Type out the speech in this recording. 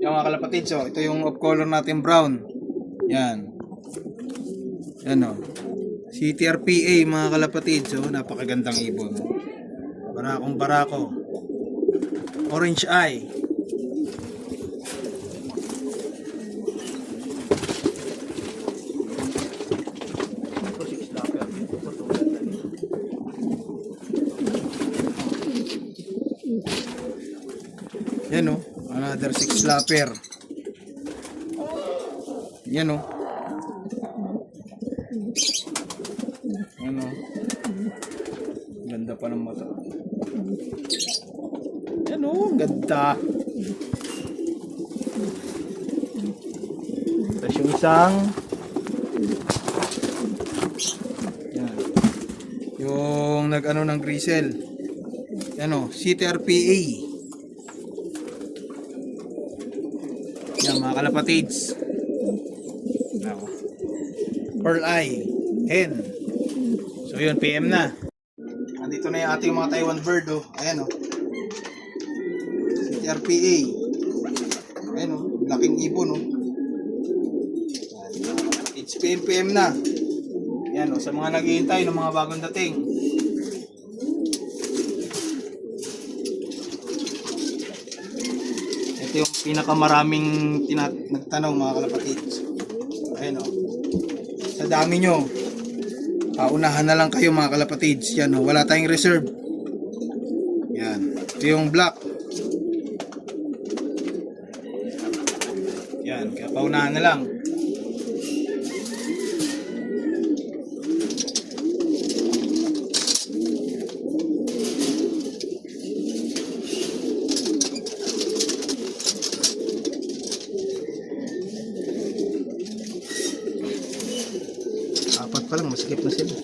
Yung mga kalapatid, so ito yung off color natin, brown. Yan. Yan o. CTRPA mga kalapatid. So napakagandang ibon. Barakong barako. Orange eye. Yan o. Another 6 slapper. Yan o. Yan o. Ganda pa ng mata. Yan o. Ganda. Tapos yung isang yan. Yung nag-ano ng grisel. Yan o. CTRPA. Yan mga kalapatids. Pearl eye. Hen. So yun, PM na. Andito na yung ating mga Taiwan bird oh. Ayan oh. CTRPA. Ayan oh. Laking ibon oh. It's PM na. Ayan oh. Sa mga naghihintay ng mga bagong dating. Ito yung pinakamaraming nagtanong mga kalapatids. Ayan o. Sa dami nyo, unahan na lang kayo mga kalapatids. Yan o. Wala tayong reserve. Yan. Ito yung black. Yan. Kaya paunahan na lang. Apat pa lang, masikip na sila.